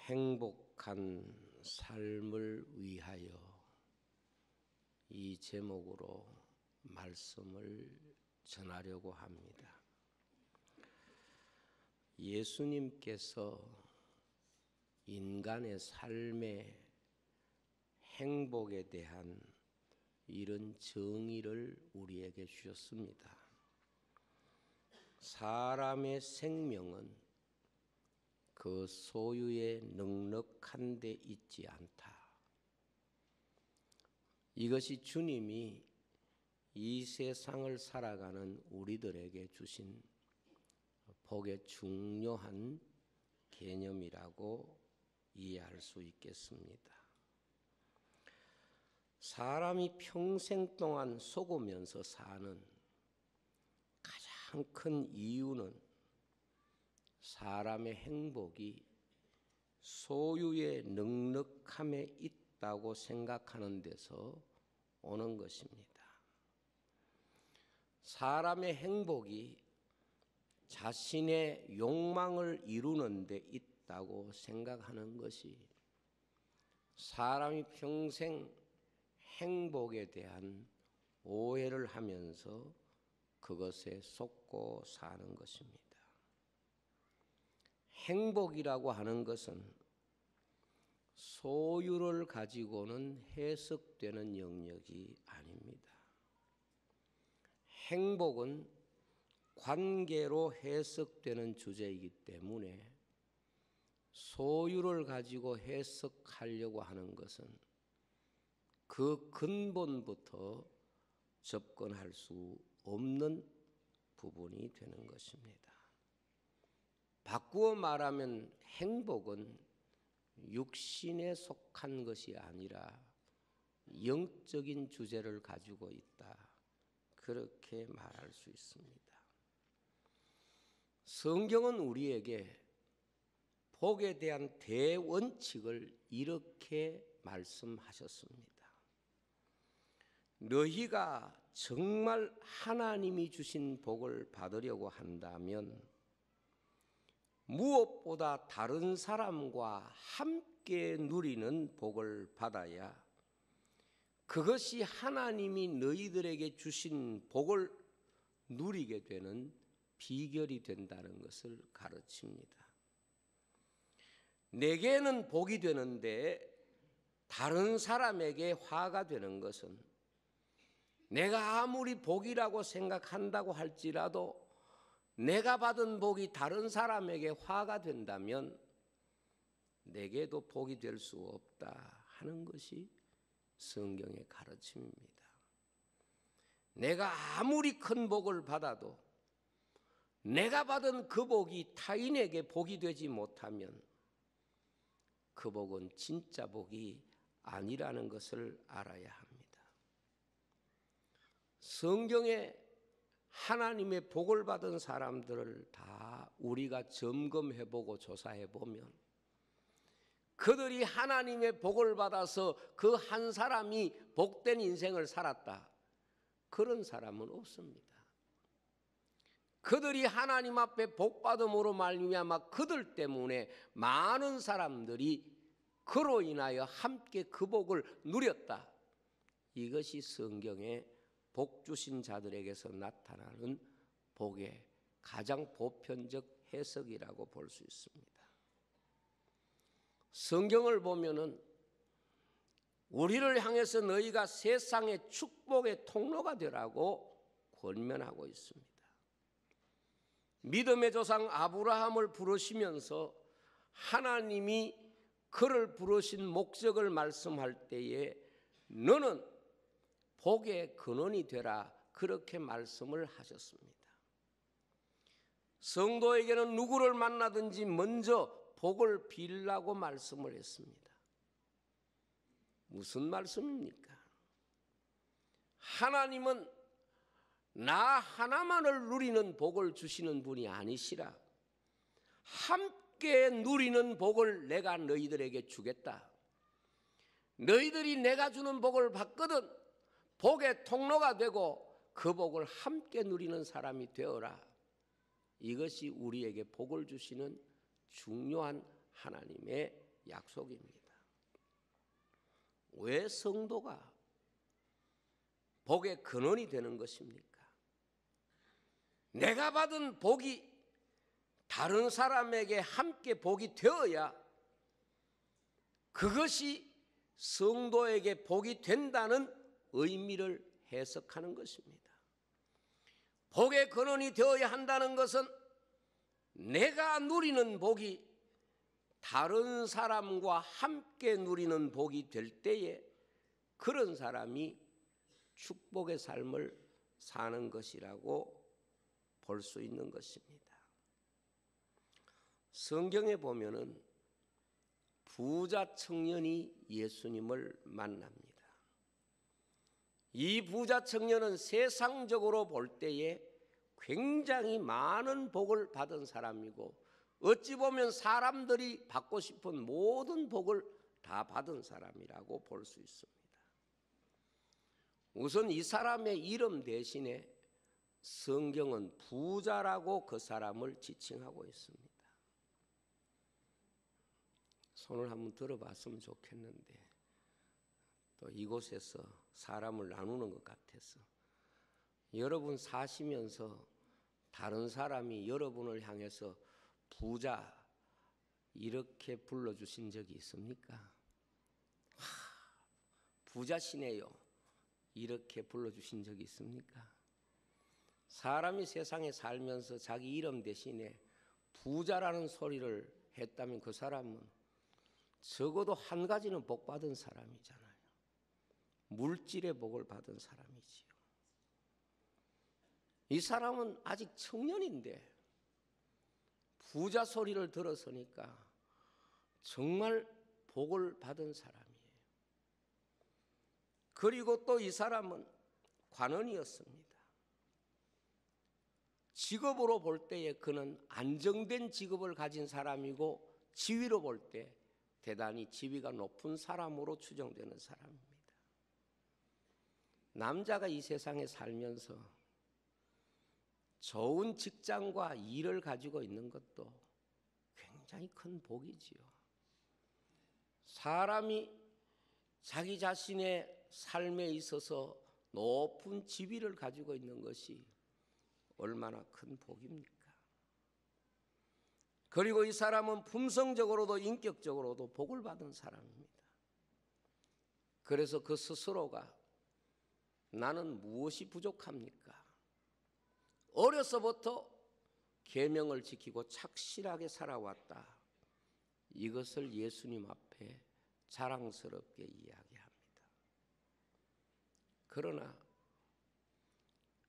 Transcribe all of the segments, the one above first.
행복한 삶을 위하여 이 제목으로 말씀을 전하려고 합니다. 예수님께서 인간의 삶의 행복에 대한 이런 정의를 우리에게 주셨습니다. 사람의 생명은 그 소유에 넉넉한 데 있지 않다. 이것이 주님이 이 세상을 살아가는 우리들에게 주신 복의 중요한 개념이라고 이해할 수 있겠습니다. 사람이 평생 동안 속으면서 사는 가장 큰 이유는 사람의 행복이 소유의 넉넉함에 있다고 생각하는 데서 오는 것입니다. 사람의 행복이 자신의 욕망을 이루는 데 있다고 생각하는 것이 사람이 평생 행복에 대한 오해를 하면서 그것에 속고 사는 것입니다. 행복이라고 하는 것은 소유를 가지고는 해석되는 영역이 아닙니다. 행복은 관계로 해석되는 주제이기 때문에 소유를 가지고 해석하려고 하는 것은 그 근본부터 접근할 수 없는 부분이 되는 것입니다. 바꾸어 말하면 행복은 육신에 속한 것이 아니라 영적인 주제를 가지고 있다. 그렇게 말할 수 있습니다. 성경은 우리에게 복에 대한 대원칙을 이렇게 말씀하셨습니다. 너희가 정말 하나님이 주신 복을 받으려고 한다면 무엇보다 다른 사람과 함께 누리는 복을 받아야 그것이 하나님이 너희들에게 주신 복을 누리게 되는 비결이 된다는 것을 가르칩니다. 내게는 복이 되는데 다른 사람에게 화가 되는 것은 내가 아무리 복이라고 생각한다고 할지라도 내가 받은 복이 다른 사람에게 화가 된다면 내게도 복이 될 수 없다 하는 것이 성경의 가르침입니다. 내가 아무리 큰 복을 받아도 내가 받은 그 복이 타인에게 복이 되지 못하면 그 복은 진짜 복이 아니라는 것을 알아야 합니다. 성경에 하나님의 복을 받은 사람들을 다 우리가 점검해보고 조사해보면 그들이 하나님의 복을 받아서 그 한 사람이 복된 인생을 살았다. 그런 사람은 없습니다. 그들이 하나님 앞에 복받음으로 말미암아 그들 때문에 많은 사람들이 그로 인하여 함께 그 복을 누렸다. 이것이 성경의 복 주신 자들에게서 나타나는 복의 가장 보편적 해석이라고 볼 수 있습니다. 성경을 보면은 우리를 향해서 너희가 세상의 축복의 통로가 되라고 권면하고 있습니다. 믿음의 조상 아브라함을 부르시면서 하나님이 그를 부르신 목적을 말씀할 때에 너는 복의 근원이 되라 그렇게 말씀을 하셨습니다. 성도에게는 누구를 만나든지 먼저 복을 빌라고 말씀을 했습니다. 무슨 말씀입니까? 하나님은 나 하나만을 누리는 복을 주시는 분이 아니시라. 함께 누리는 복을 내가 너희들에게 주겠다. 너희들이 내가 주는 복을 받거든 복의 통로가 되고 그 복을 함께 누리는 사람이 되어라. 이것이 우리에게 복을 주시는 중요한 하나님의 약속입니다. 왜 성도가 복의 근원이 되는 것입니까? 내가 받은 복이 다른 사람에게 함께 복이 되어야 그것이 성도에게 복이 된다는 의미를 해석하는 것입니다. 복의 근원이 되어야 한다는 것은 내가 누리는 복이 다른 사람과 함께 누리는 복이 될 때에 그런 사람이 축복의 삶을 사는 것이라고 볼 수 있는 것입니다. 성경에 보면은 부자 청년이 예수님을 만납니다. 이 부자 청년은 세상적으로 볼 때에 굉장히 많은 복을 받은 사람이고 어찌 보면 사람들이 받고 싶은 모든 복을 다 받은 사람이라고 볼 수 있습니다. 우선 이 사람의 이름 대신에 성경은 부자라고 그 사람을 지칭하고 있습니다. 손을 한번 들어봤으면 좋겠는데 또 이곳에서 사람을 나누는 것 같아서 여러분 사시면서 다른 사람이 여러분을 향해서 부자 이렇게 불러주신 적이 있습니까? 부자시네요 이렇게 불러주신 적이 있습니까? 사람이 세상에 살면서 자기 이름 대신에 부자라는 소리를 했다면 그 사람은 적어도 한 가지는 복 받은 사람이잖아요. 물질의 복을 받은 사람이지요. 이 사람은 아직 청년인데 부자 소리를 들었으니까 정말 복을 받은 사람이에요. 그리고 또 이 사람은 관원이었습니다. 직업으로 볼 때에 그는 안정된 직업을 가진 사람이고 지위로 볼 때 대단히 지위가 높은 사람으로 추정되는 사람입니다. 남자가 이 세상에 살면서 좋은 직장과 일을 가지고 있는 것도 굉장히 큰 복이지요. 사람이 자기 자신의 삶에 있어서 높은 지위를 가지고 있는 것이 얼마나 큰 복입니까? 그리고 이 사람은 품성적으로도 인격적으로도 복을 받은 사람입니다. 그래서 그 스스로가 나는 무엇이 부족합니까? 어려서부터 계명을 지키고 착실하게 살아왔다. 이것을 예수님 앞에 자랑스럽게 이야기합니다. 그러나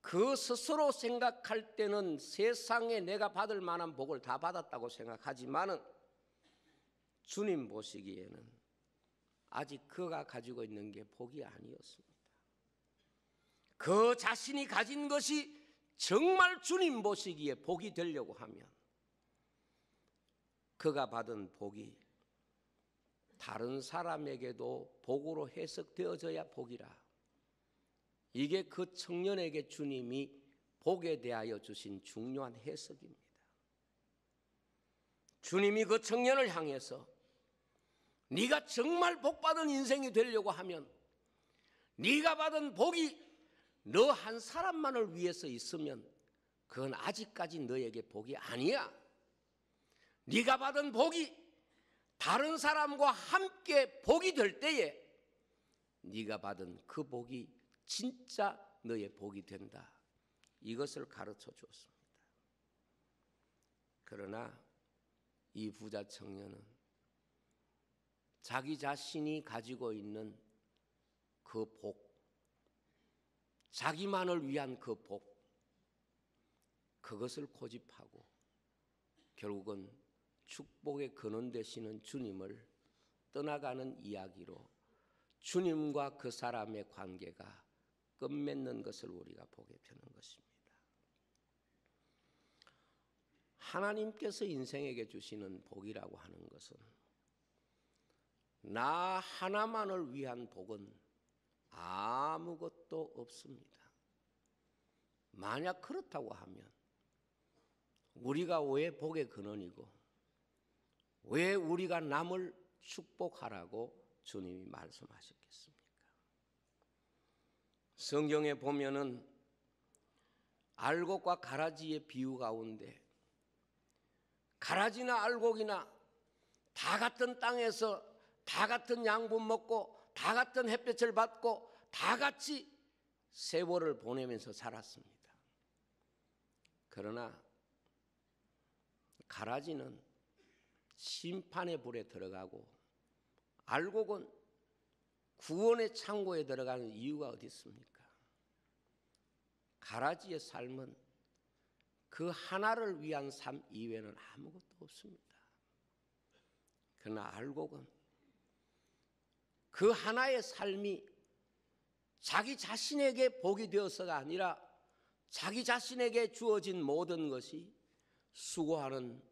그 스스로 생각할 때는 세상에 내가 받을 만한 복을 다 받았다고 생각하지만은 주님 보시기에는 아직 그가 가지고 있는 게 복이 아니었습니다. 그 자신이 가진 것이 정말 주님 보시기에 복이 되려고 하면 그가 받은 복이 다른 사람에게도 복으로 해석되어져야 복이라. 이게 그 청년에게 주님이 복에 대하여 주신 중요한 해석입니다. 주님이 그 청년을 향해서 네가 정말 복받은 인생이 되려고 하면 네가 받은 복이 너 한 사람만을 위해서 있으면 그건 아직까지 너에게 복이 아니야. 네가 받은 복이 다른 사람과 함께 복이 될 때에 네가 받은 그 복이 진짜 너의 복이 된다. 이것을 가르쳐 주었습니다. 그러나 이 부자 청년은 자기 자신이 가지고 있는 그 복, 자기만을 위한 그 복, 그것을 고집하고 결국은 축복의 근원 되시는 주님을 떠나가는 이야기로 주님과 그 사람의 관계가 끝맺는 것을 우리가 보게 되는 것입니다. 하나님께서 인생에게 주시는 복이라고 하는 것은 나 하나만을 위한 복은 아무것도 없습니다. 만약 그렇다고 하면 우리가 왜 복의 근원이고 왜 우리가 남을 축복하라고 주님이 말씀하셨겠습니까? 성경에 보면은 알곡과 가라지의 비유 가운데 가라지나 알곡이나 다 같은 땅에서 다 같은 양분 먹고 다 같은 햇볕을 받고 다 같이 세월을 보내면서 살았습니다. 그러나 가라지는 심판의 불에 들어가고 알곡은 구원의 창고에 들어가는 이유가 어디 있습니까? 가라지의 삶은 그 하나를 위한 삶 이외에는 아무것도 없습니다. 그러나 알곡은 그 하나의 삶이 자기 자신에게 복이 되어서가 아니라 자기 자신에게 주어진 모든 것이 수고하는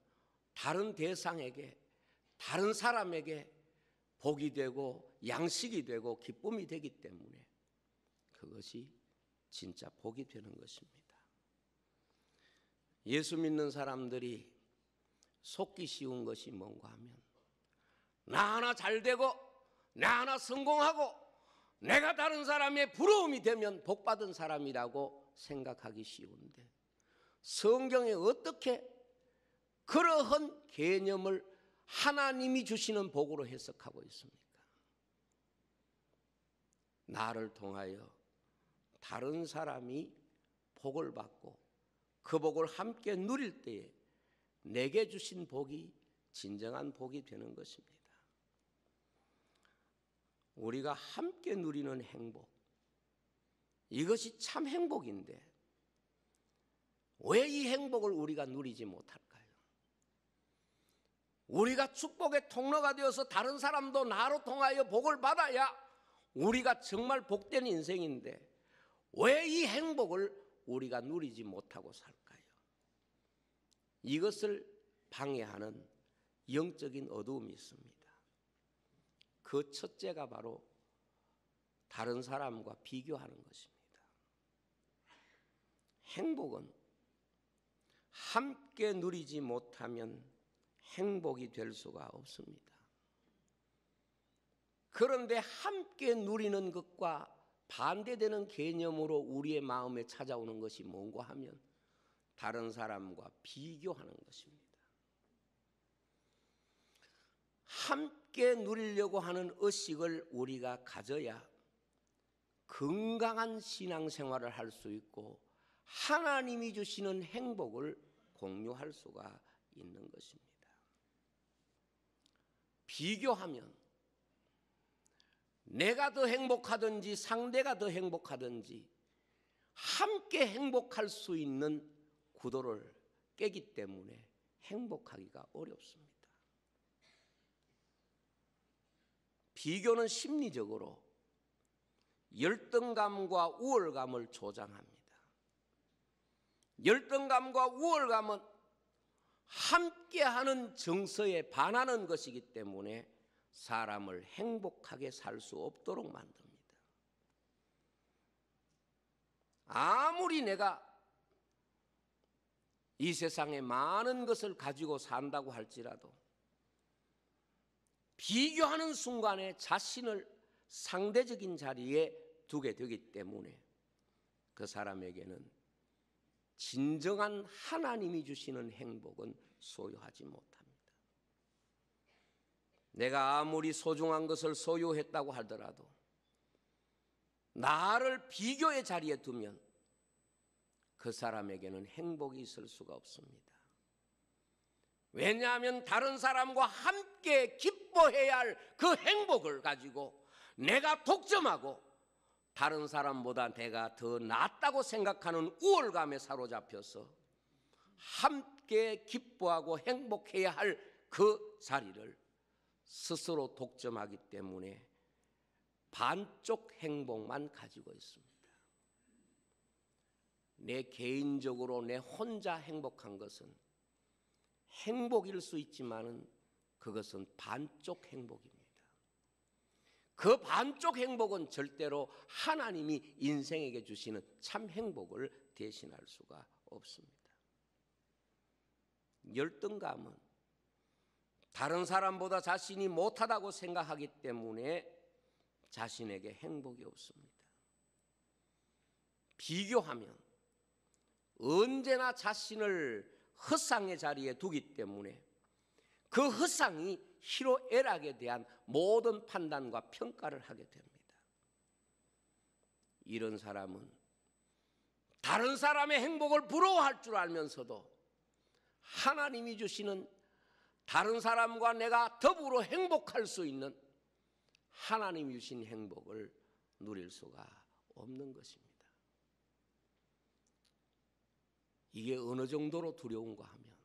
다른 대상에게, 다른 사람에게 복이 되고 양식이 되고 기쁨이 되기 때문에 그것이 진짜 복이 되는 것입니다. 예수 믿는 사람들이 속기 쉬운 것이 뭔가 하면 나 하나 잘 되고 나 하나 성공하고 내가 다른 사람의 부러움이 되면 복받은 사람이라고 생각하기 쉬운데 성경에 어떻게 그러한 개념을 하나님이 주시는 복으로 해석하고 있습니까? 나를 통하여 다른 사람이 복을 받고 그 복을 함께 누릴 때에 내게 주신 복이 진정한 복이 되는 것입니다. 우리가 함께 누리는 행복, 이것이 참 행복인데 왜 이 행복을 우리가 누리지 못할까요? 우리가 축복의 통로가 되어서 다른 사람도 나로 통하여 복을 받아야 우리가 정말 복된 인생인데 왜 이 행복을 우리가 누리지 못하고 살까요? 이것을 방해하는 영적인 어두움이 있습니다. 그 첫째가 바로 다른 사람과 비교하는 것입니다. 행복은 함께 누리지 못하면 행복이 될 수가 없습니다. 그런데 함께 누리는 것과 반대되는 개념으로 우리의 마음에 찾아오는 것이 뭔가 하면 다른 사람과 비교하는 것입니다. 함께 누리려고 하는 의식을 우리가 가져야 건강한 신앙생활을 할 수 있고 하나님이 주시는 행복을 공유할 수가 있는 것입니다. 비교하면 내가 더 행복하든지 상대가 더 행복하든지 함께 행복할 수 있는 구도를 깨기 때문에 행복하기가 어렵습니다. 비교는 심리적으로 열등감과 우월감을 조장합니다. 열등감과 우월감은 함께하는 정서에 반하는 것이기 때문에 사람을 행복하게 살 수 없도록 만듭니다. 아무리 내가 이 세상에 많은 것을 가지고 산다고 할지라도 비교하는 순간에 자신을 상대적인 자리에 두게 되기 때문에 그 사람에게는 진정한 하나님이 주시는 행복은 소유하지 못합니다. 내가 아무리 소중한 것을 소유했다고 하더라도 나를 비교의 자리에 두면 그 사람에게는 행복이 있을 수가 없습니다. 왜냐하면 다른 사람과 함께 기뻐해야 할 그 행복을 가지고 내가 독점하고 다른 사람보다 내가 더 낫다고 생각하는 우월감에 사로잡혀서 함께 기뻐하고 행복해야 할 그 자리를 스스로 독점하기 때문에 반쪽 행복만 가지고 있습니다. 내 개인적으로 내 혼자 행복한 것은 행복일 수 있지만은 그것은 반쪽 행복입니다. 그 반쪽 행복은 절대로 하나님이 인생에게 주시는 참 행복을 대신할 수가 없습니다. 열등감은 다른 사람보다 자신이 못하다고 생각하기 때문에 자신에게 행복이 없습니다. 비교하면 언제나 자신을 허상의 자리에 두기 때문에 그 허상이 희로애락에 대한 모든 판단과 평가를 하게 됩니다. 이런 사람은 다른 사람의 행복을 부러워할 줄 알면서도 하나님이 주시는 다른 사람과 내가 더불어 행복할 수 있는 하나님이 주신 행복을 누릴 수가 없는 것입니다. 이게 어느 정도로 두려운가 하면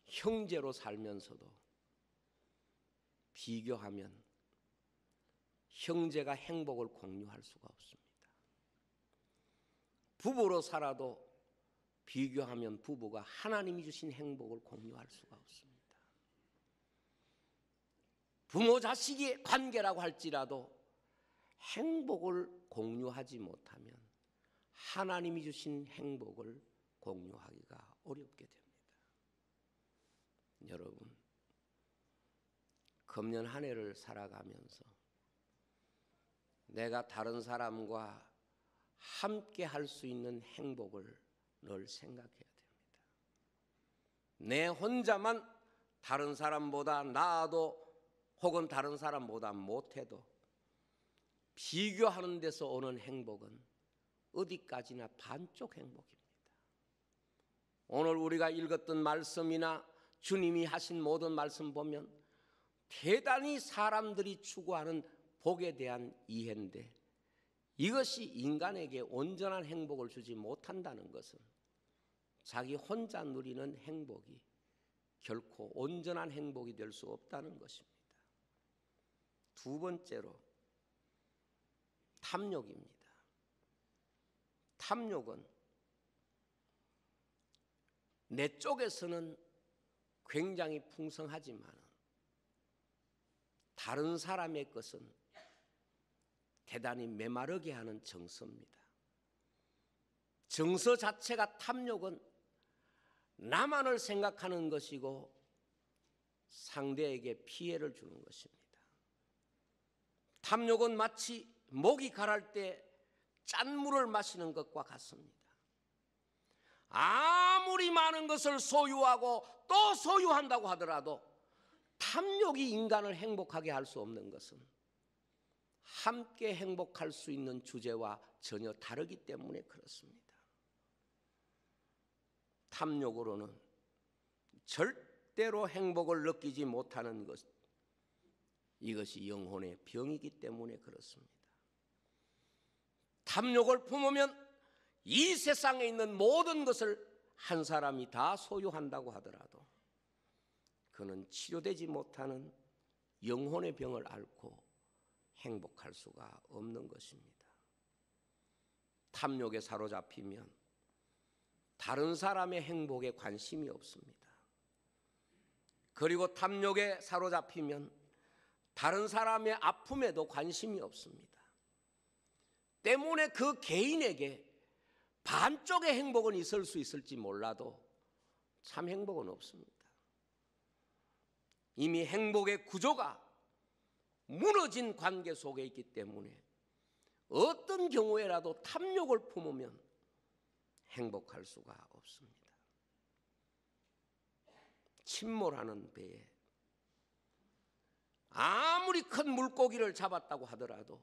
형제로 살면서도 비교하면 형제가 행복을 공유할 수가 없습니다. 부부로 살아도 비교하면 부부가 하나님이 주신 행복을 공유할 수가 없습니다. 부모 자식의 관계라고 할지라도 행복을 공유하지 못하면 하나님이 주신 행복을 공유하기가 어렵게 됩니다. 여러분, 금년 한 해를 살아가면서 내가 다른 사람과 함께 할 수 있는 행복을 늘 생각해야 됩니다. 내 혼자만 다른 사람보다 나아도 혹은 다른 사람보다 못해도 비교하는 데서 오는 행복은 어디까지나 반쪽 행복입니다. 오늘 우리가 읽었던 말씀이나 주님이 하신 모든 말씀 보면 대단히 사람들이 추구하는 복에 대한 이해인데 이것이 인간에게 온전한 행복을 주지 못한다는 것은 자기 혼자 누리는 행복이 결코 온전한 행복이 될 수 없다는 것입니다. 두 번째로 탐욕입니다. 탐욕은 내 쪽에서는 굉장히 풍성하지만 다른 사람의 것은 대단히 메마르게 하는 정서입니다. 정서 자체가 탐욕은 나만을 생각하는 것이고 상대에게 피해를 주는 것입니다. 탐욕은 마치 목이 가랄 때 짠물을 마시는 것과 같습니다. 아무리 많은 것을 소유하고 또 소유한다고 하더라도 탐욕이 인간을 행복하게 할 수 없는 것은 함께 행복할 수 있는 주제와 전혀 다르기 때문에 그렇습니다. 탐욕으로는 절대로 행복을 느끼지 못하는 것, 이것이 영혼의 병이기 때문에 그렇습니다. 탐욕을 품으면 이 세상에 있는 모든 것을 한 사람이 다 소유한다고 하더라도 그는 치료되지 못하는 영혼의 병을 앓고 행복할 수가 없는 것입니다. 탐욕에 사로잡히면 다른 사람의 행복에 관심이 없습니다. 그리고 탐욕에 사로잡히면 다른 사람의 아픔에도 관심이 없습니다. 때문에 그 개인에게 반쪽의 행복은 있을 수 있을지 몰라도 참 행복은 없습니다. 이미 행복의 구조가 무너진 관계 속에 있기 때문에 어떤 경우에라도 탐욕을 품으면 행복할 수가 없습니다. 침몰하는 배에 아무리 큰 물고기를 잡았다고 하더라도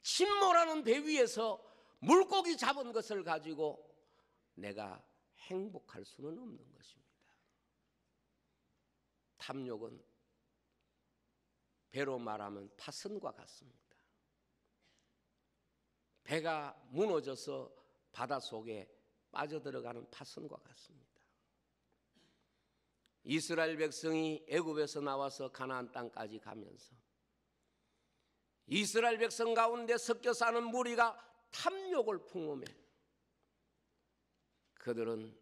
침몰하는 배 위에서 물고기 잡은 것을 가지고 내가 행복할 수는 없는 것입니다. 탐욕은 배로 말하면 파선과 같습니다. 배가 무너져서 바닷속에 빠져들어가는 파선과 같습니다. 이스라엘 백성이 애굽에서 나와서 가나안 땅까지 가면서 이스라엘 백성 가운데 섞여 사는 무리가 탐욕을 품으며 그들은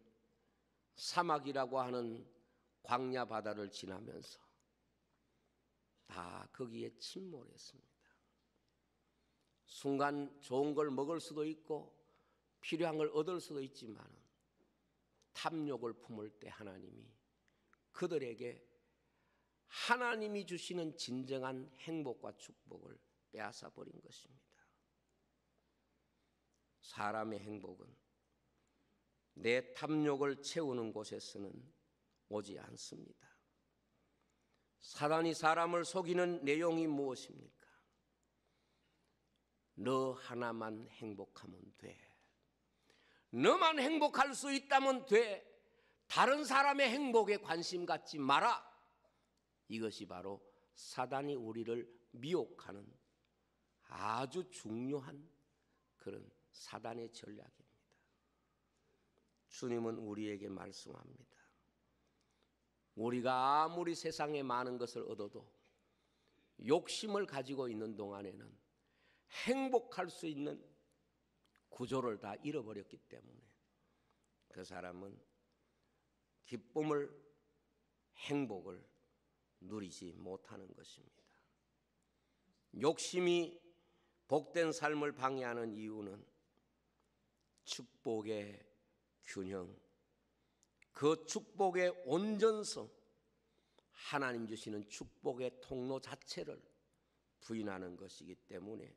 사막이라고 하는 광야 바다를 지나면서 다 거기에 침몰했습니다. 순간 좋은 걸 먹을 수도 있고 필요한 걸 얻을 수도 있지만 탐욕을 품을 때 하나님이 그들에게 하나님이 주시는 진정한 행복과 축복을 빼앗아 버린 것입니다. 사람의 행복은 내 탐욕을 채우는 곳에서는 오지 않습니다. 사단이 사람을 속이는 내용이 무엇입니까? 너 하나만 행복하면 돼. 너만 행복할 수 있다면 돼. 다른 사람의 행복에 관심 갖지 마라. 이것이 바로 사단이 우리를 미혹하는 아주 중요한 그런 사단의 전략입니다. 주님은 우리에게 말씀합니다. 우리가 아무리 세상에 많은 것을 얻어도 욕심을 가지고 있는 동안에는 행복할 수 있는 구조를 다 잃어버렸기 때문에 그 사람은 기쁨을, 행복을 누리지 못하는 것입니다. 욕심이 복된 삶을 방해하는 이유는 축복의 균형, 그 축복의 온전성, 하나님 주시는 축복의 통로 자체를 부인하는 것이기 때문에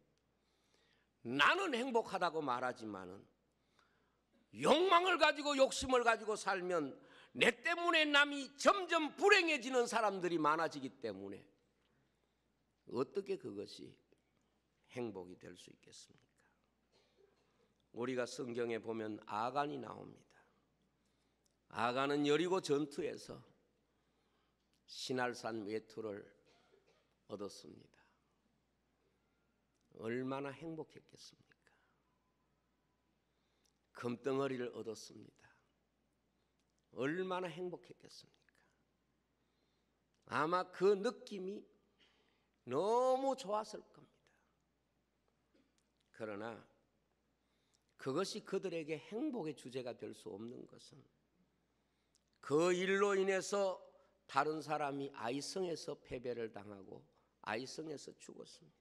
나는 행복하다고 말하지만은 욕망을 가지고 욕심을 가지고 살면 내 때문에 남이 점점 불행해지는 사람들이 많아지기 때문에 어떻게 그것이 행복이 될 수 있겠습니까? 우리가 성경에 보면 아간이 나옵니다. 아간은 여리고 전투에서 신할산 외투를 얻었습니다. 얼마나 행복했겠습니까? 금덩어리를 얻었습니다. 얼마나 행복했겠습니까? 아마 그 느낌이 너무 좋았을 겁니다. 그러나 그것이 그들에게 행복의 주제가 될 수 없는 것은 그 일로 인해서 다른 사람이 아이성에서 패배를 당하고 아이성에서 죽었습니다.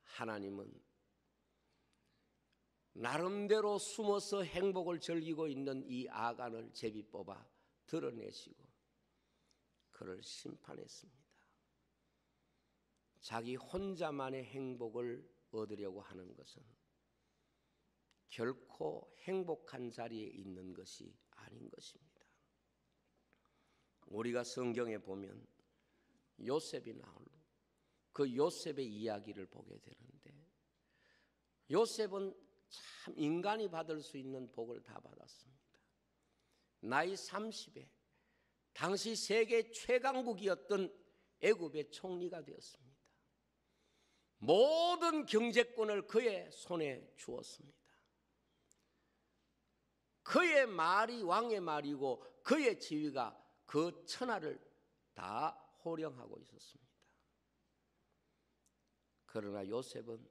하나님은 나름대로 숨어서 행복을 즐기고 있는 이 아간을 제비 뽑아 드러내시고 그를 심판했습니다. 자기 혼자만의 행복을 얻으려고 하는 것은 결코 행복한 자리에 있는 것이 아닌 것입니다. 우리가 성경에 보면 요셉이 나오고 그 요셉의 이야기를 보게 되는데 요셉은 참 인간이 받을 수 있는 복을 다 받았습니다. 나이 30에 당시 세계 최강국이었던 애굽의 총리가 되었습니다. 모든 경제권을 그의 손에 주었습니다. 그의 말이 왕의 말이고 그의 지위가 그 천하를 다 호령하고 있었습니다. 그러나 요셉은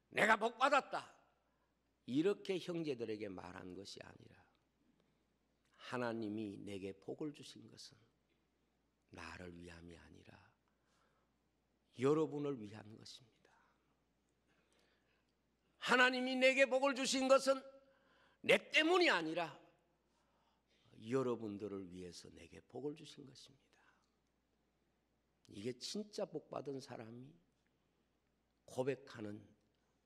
내가 복 받았다 이렇게 형제들에게 말한 것이 아니라 하나님이 내게 복을 주신 것은 나를 위함이 아니라 여러분을 위한 것입니다. 하나님이 내게 복을 주신 것은 내 때문이 아니라 여러분들을 위해서 내게 복을 주신 것입니다. 이게 진짜 복 받은 사람이 고백하는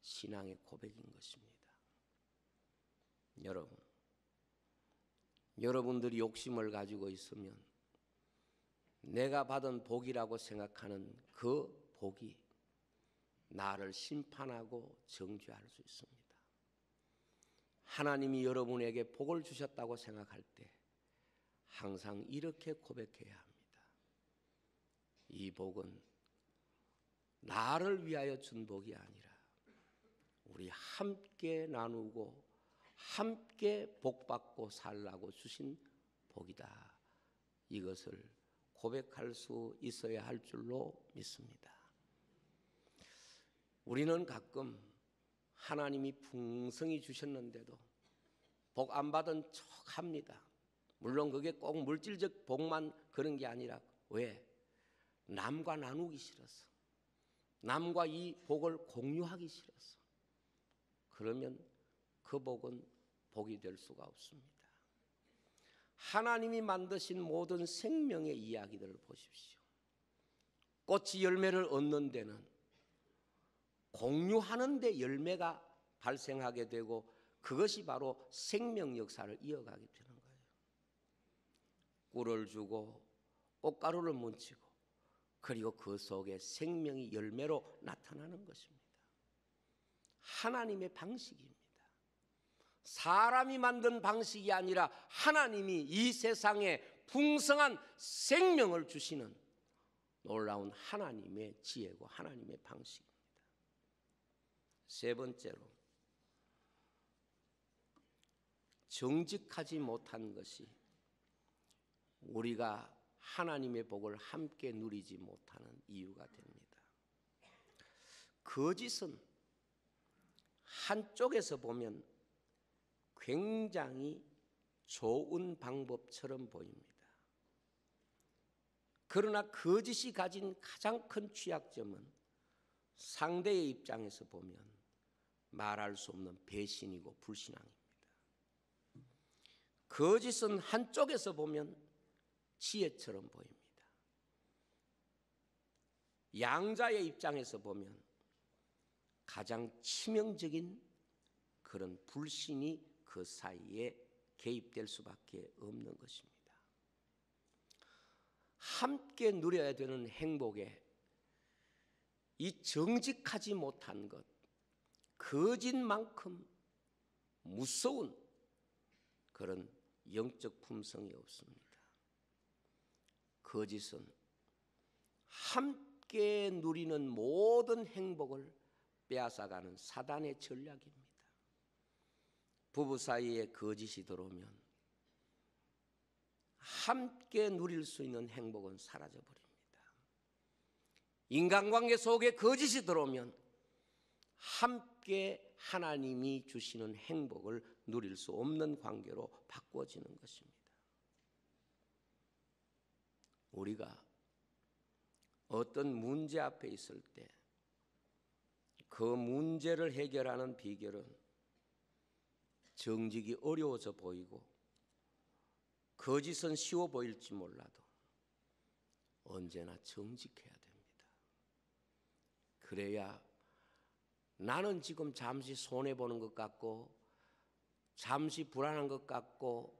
신앙의 고백인 것입니다. 여러분들이 욕심을 가지고 있으면 내가 받은 복이라고 생각하는 그 복이 나를 심판하고 정죄할 수 있습니다. 하나님이 여러분에게 복을 주셨다고 생각할 때 항상 이렇게 고백해야 합니다. 이 복은 나를 위하여 준 복이 아니라 우리 함께 나누고 함께 복받고 살라고 주신 복이다. 이것을 고백할 수 있어야 할 줄로 믿습니다. 우리는 가끔 하나님이 풍성히 주셨는데도 복 안 받은 척 합니다. 물론 그게 꼭 물질적 복만 그런 게 아니라 왜? 남과 나누기 싫어서, 남과 이 복을 공유하기 싫어서. 그러면 그 복은 복이 될 수가 없습니다. 하나님이 만드신 모든 생명의 이야기들을 보십시오. 꽃이 열매를 얻는 데는 공유하는 데 열매가 발생하게 되고 그것이 바로 생명 역사를 이어가게 되는 거예요. 꿀을 주고 꽃가루를 뭉치고 그리고 그 속에 생명이 열매로 나타나는 것입니다. 하나님의 방식입니다. 사람이 만든 방식이 아니라 하나님이 이 세상에 풍성한 생명을 주시는 놀라운 하나님의 지혜고 하나님의 방식입니다. 세 번째로, 정직하지 못한 것이 우리가 하나님의 복을 함께 누리지 못하는 이유가 됩니다. 거짓은 한쪽에서 보면 굉장히 좋은 방법처럼 보입니다. 그러나 거짓이 가진 가장 큰 취약점은 상대의 입장에서 보면 말할 수 없는 배신이고 불신앙입니다. 거짓은 한쪽에서 보면 지혜처럼 보입니다. 양자의 입장에서 보면 가장 치명적인 그런 불신이 그 사이에 개입될 수밖에 없는 것입니다. 함께 누려야 되는 행복에 이 정직하지 못한 것, 거짓만큼 무서운 그런 영적 품성이 없습니다. 거짓은 함께 누리는 모든 행복을 빼앗아가는 사단의 전략입니다. 부부 사이에 거짓이 들어오면 함께 누릴 수 있는 행복은 사라져버립니다. 인간관계 속에 거짓이 들어오면 함께 하나님이 주시는 행복을 누릴 수 없는 관계로 바꿔지는 것입니다. 우리가 어떤 문제 앞에 있을 때 그 문제를 해결하는 비결은 정직이 어려워져 보이고 거짓은 쉬워 보일지 몰라도 언제나 정직해야 됩니다. 그래야 나는 지금 잠시 손해보는 것 같고 잠시 불안한 것 같고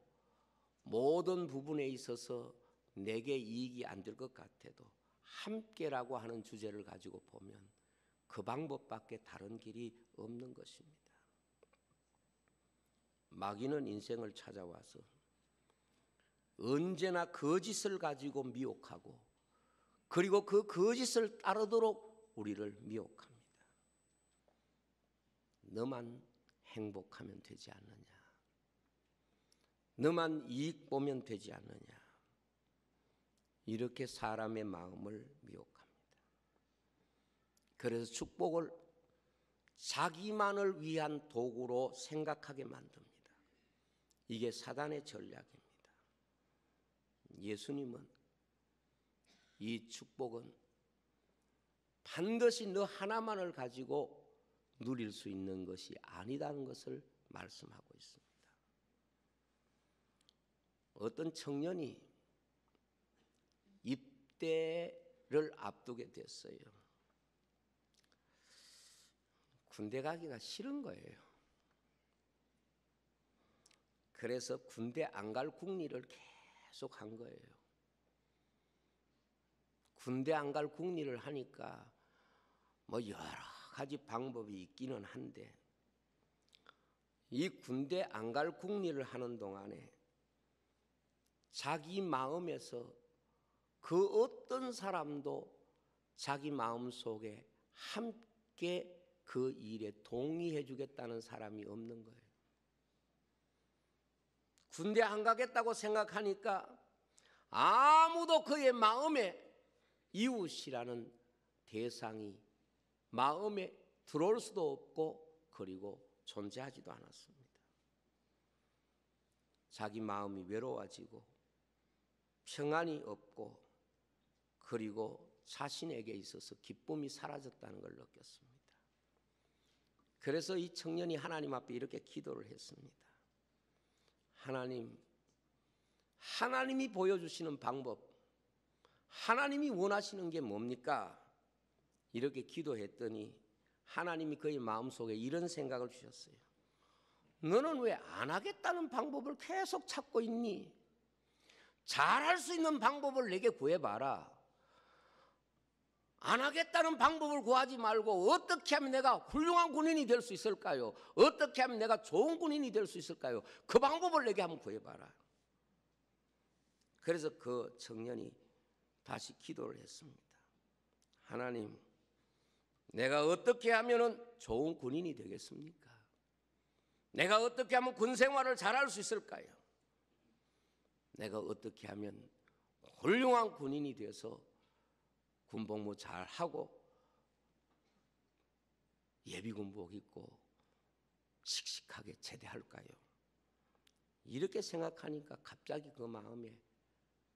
모든 부분에 있어서 내게 이익이 안 될 것 같아도 함께라고 하는 주제를 가지고 보면 그 방법밖에 다른 길이 없는 것입니다. 마귀는 인생을 찾아와서 언제나 거짓을 가지고 미혹하고 그리고 그 거짓을 따르도록 우리를 미혹합니다. 너만 행복하면 되지 않느냐, 너만 이익 보면 되지 않느냐, 이렇게 사람의 마음을 미혹합니다. 그래서 축복을 자기만을 위한 도구로 생각하게 만듭니다. 이게 사단의 전략입니다. 예수님은 이 축복은 반드시 너 하나만을 가지고 누릴 수 있는 것이 아니다는 것을 말씀하고 있습니다. 어떤 청년이 입대를 앞두게 됐어요. 군대 가기가 싫은 거예요. 그래서 군대 안 갈 궁리를 계속 한 거예요. 군대 안 갈 궁리를 하니까 뭐 여러 가지 방법이 있기는 한데 이 군대 안 갈 궁리를 하는 동안에 자기 마음에서 그 어떤 사람도 자기 마음 속에 함께 그 일에 동의해 주겠다는 사람이 없는 거예요. 군대 안 가겠다고 생각하니까 아무도 그의 마음에 이웃이라는 대상이 마음에 들어올 수도 없고 그리고 존재하지도 않았습니다. 자기 마음이 외로워지고 평안이 없고 그리고 자신에게 있어서 기쁨이 사라졌다는 걸 느꼈습니다. 그래서 이 청년이 하나님 앞에 이렇게 기도를 했습니다. 하나님, 하나님이 보여주시는 방법, 하나님이 원하시는 게 뭡니까? 이렇게 기도했더니 하나님이 그의 마음속에 이런 생각을 주셨어요. 너는 왜 안 하겠다는 방법을 계속 찾고 있니? 잘할 수 있는 방법을 내게 구해봐라. 안 하겠다는 방법을 구하지 말고 어떻게 하면 내가 훌륭한 군인이 될 수 있을까요? 어떻게 하면 내가 좋은 군인이 될 수 있을까요? 그 방법을 내게 한번 구해봐라. 그래서 그 청년이 다시 기도를 했습니다. 하나님, 내가 어떻게 하면 좋은 군인이 되겠습니까? 내가 어떻게 하면 군 생활을 잘할 수 있을까요? 내가 어떻게 하면 훌륭한 군인이 돼서 군복무 잘하고 예비군복 입고 씩씩하게 제대할까요? 이렇게 생각하니까 갑자기 그 마음에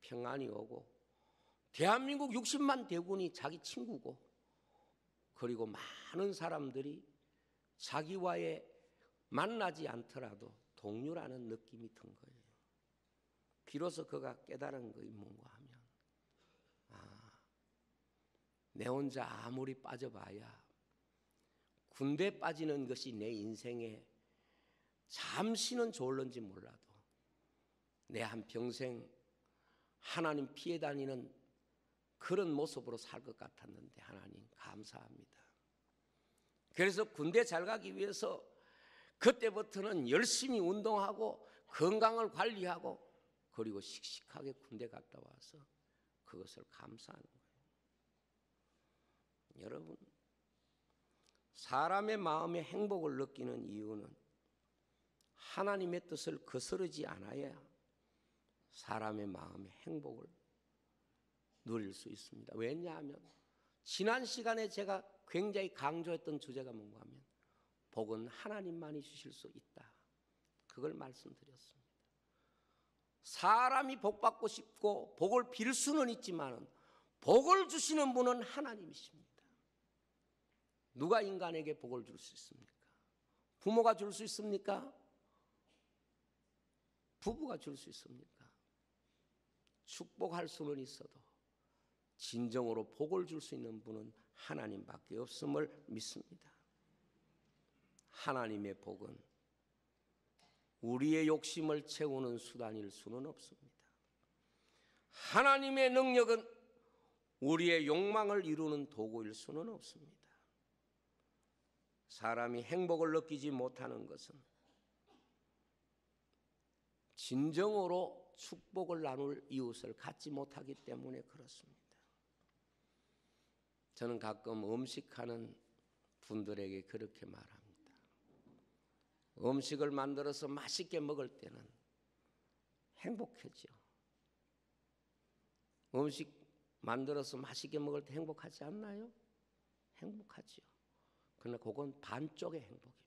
평안이 오고 대한민국 60만 대군이 자기 친구고 그리고 많은 사람들이 자기와의 만나지 않더라도 동료라는 느낌이 든 거예요. 비로소 그가 깨달은 것이 뭔가 하면 내 혼자 아무리 빠져봐야 군대 빠지는 것이 내 인생에 잠시는 좋을런지 몰라도 내 한평생 하나님 피해 다니는 그런 모습으로 살 것 같았는데 하나님 감사합니다. 그래서 군대 잘 가기 위해서 그때부터는 열심히 운동하고 건강을 관리하고 그리고 씩씩하게 군대 갔다 와서 그것을 감사하는 거예요. 여러분, 사람의 마음에 행복을 느끼는 이유는 하나님의 뜻을 거스르지 않아야 사람의 마음의 행복을 누릴 수 있습니다. 왜냐하면 지난 시간에 제가 굉장히 강조했던 주제가 뭔가 하면 복은 하나님만이 주실 수 있다. 그걸 말씀드렸습니다. 사람이 복 받고 싶고 복을 빌 수는 있지만 복을 주시는 분은 하나님이십니다. 누가 인간에게 복을 줄 수 있습니까? 부모가 줄 수 있습니까? 부부가 줄 수 있습니까? 축복할 수는 있어도 진정으로 복을 줄 수 있는 분은 하나님밖에 없음을 믿습니다. 하나님의 복은 우리의 욕심을 채우는 수단일 수는 없습니다. 하나님의 능력은 우리의 욕망을 이루는 도구일 수는 없습니다. 사람이 행복을 느끼지 못하는 것은 진정으로 축복을 나눌 이웃을 갖지 못하기 때문에 그렇습니다. 저는 가끔 음식하는 분들에게 그렇게 말합니다. 음식을 만들어서 맛있게 먹을 때는 행복하죠. 음식 만들어서 맛있게 먹을 때 행복하지 않나요? 행복하죠. 그러나 그건 반쪽의 행복입니다.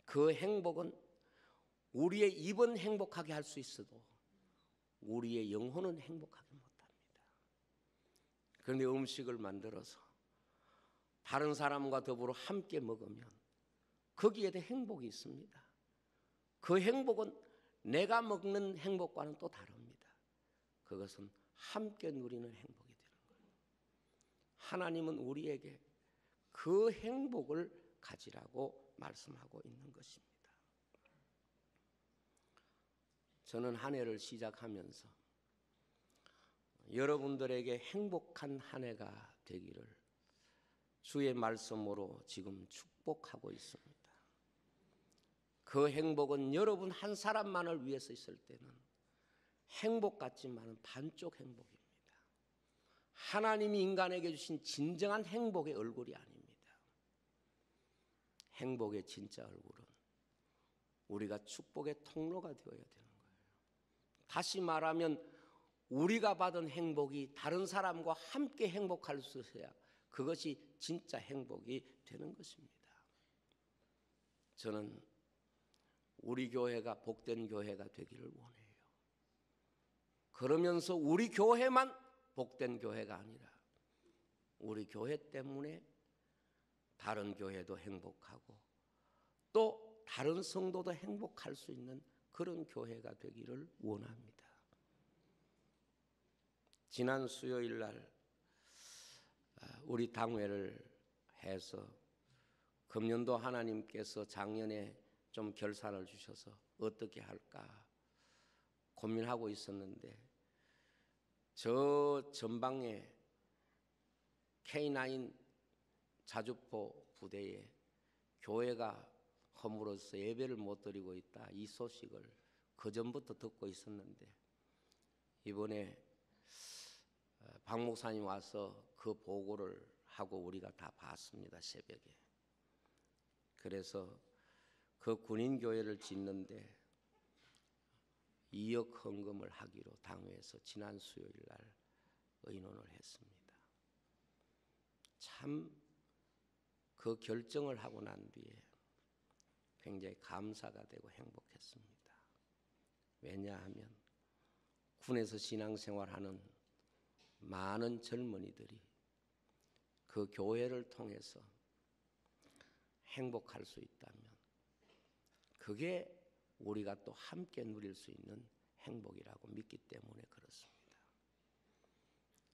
그 행복은 우리의 입은 행복하게 할 수 있어도 우리의 영혼은 행복하게 못합니다. 그런데 음식을 만들어서 다른 사람과 더불어 함께 먹으면 거기에도 행복이 있습니다. 그 행복은 내가 먹는 행복과는 또 다릅니다. 그것은 함께 누리는 행복이 되는 거예요. 하나님은 우리에게 그 행복을 가지라고 말씀하고 있는 것입니다. 저는 한 해를 시작하면서 여러분들에게 행복한 한 해가 되기를 주의 말씀으로 지금 축복하고 있습니다. 그 행복은 여러분 한 사람만을 위해서 있을 때는 행복 같지만 반쪽 행복입니다. 하나님이 인간에게 주신 진정한 행복의 얼굴이 아닙니다. 행복의 진짜 얼굴은 우리가 축복의 통로가 되어야 되는 거예요. 다시 말하면 우리가 받은 행복이 다른 사람과 함께 행복할 수 있어야 그것이 진짜 행복이 되는 것입니다. 저는 우리 교회가 복된 교회가 되기를 원해요. 그러면서 우리 교회만 복된 교회가 아니라 우리 교회 때문에 다른 교회도 행복하고 또 다른 성도도 행복할 수 있는 그런 교회가 되기를 원합니다. 지난 수요일 날 우리 당회를 해서 금년도 하나님께서 작년에 좀 결산을 주셔서 어떻게 할까 고민하고 있었는데 저 전방에 K9 자주포 부대에 교회가 허물어서 예배를 못 드리고 있다, 이 소식을 그전부터 듣고 있었는데 이번에 박 목사님 와서 그 보고를 하고 우리가 다 봤습니다, 새벽에. 그래서 그 군인교회를 짓는데 2억 헌금을 하기로 당회에서 지난 수요일 날 의논을 했습니다. 참 그 결정을 하고 난 뒤에 굉장히 감사가 되고 행복했습니다. 왜냐하면 군에서 신앙생활하는 많은 젊은이들이 그 교회를 통해서 행복할 수 있다면 그게 우리가 또 함께 누릴 수 있는 행복이라고 믿기 때문에 그렇습니다.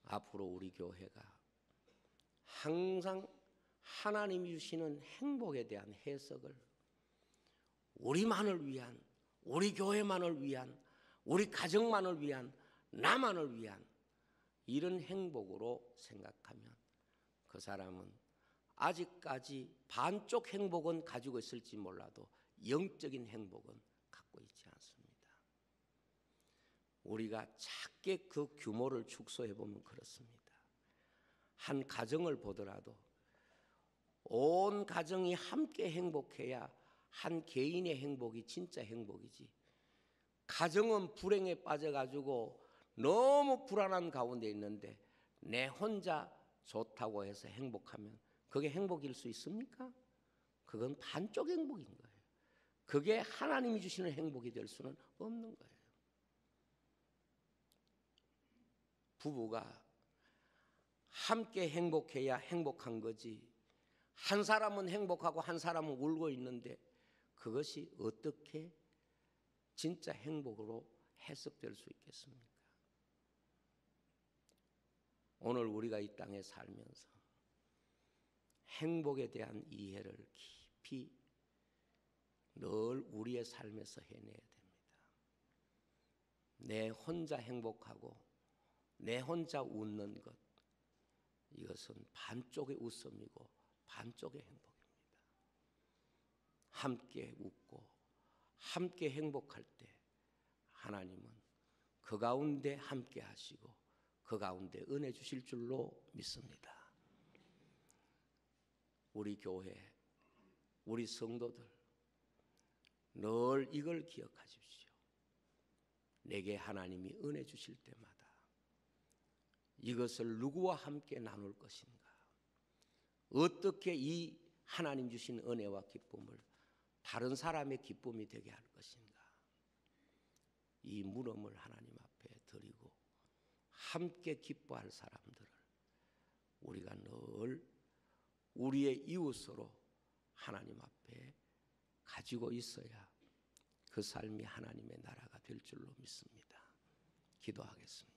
앞으로 우리 교회가 항상 하나님이 주시는 행복에 대한 해석을 우리만을 위한, 우리 교회만을 위한, 우리 가정만을 위한, 나만을 위한 이런 행복으로 생각하면 그 사람은 아직까지 반쪽 행복은 가지고 있을지 몰라도 영적인 행복은 갖고 있지 않습니다. 우리가 작게 그 규모를 축소해 보면 그렇습니다. 한 가정을 보더라도 온 가정이 함께 행복해야 한 개인의 행복이 진짜 행복이지, 가정은 불행에 빠져가지고 너무 불안한 가운데 있는데 내 혼자 좋다고 해서 행복하면 그게 행복일 수 있습니까? 그건 반쪽 행복인 거예요. 그게 하나님이 주시는 행복이 될 수는 없는 거예요. 부부가 함께 행복해야 행복한 거지, 한 사람은 행복하고 한 사람은 울고 있는데 그것이 어떻게 진짜 행복으로 해석될 수 있겠습니까? 오늘 우리가 이 땅에 살면서 행복에 대한 이해를 깊이 늘 우리의 삶에서 해내야 됩니다. 내 혼자 행복하고 내 혼자 웃는 것, 이것은 반쪽의 웃음이고 반쪽의 행복입니다. 함께 웃고 함께 행복할 때 하나님은 그 가운데 함께 하시고 그 가운데 은혜 주실 줄로 믿습니다. 우리 교회, 우리 성도들 늘 이걸 기억하십시오. 내게 하나님이 은혜 주실 때마다 이것을 누구와 함께 나눌 것인가, 어떻게 이 하나님 주신 은혜와 기쁨을 다른 사람의 기쁨이 되게 할 것인가, 이 물음을 하나님 앞에 드리고 함께 기뻐할 사람들을 우리가 늘 우리의 이웃으로 하나님 앞에 가지고 있어야 그 삶이 하나님의 나라가 될 줄로 믿습니다. 기도하겠습니다.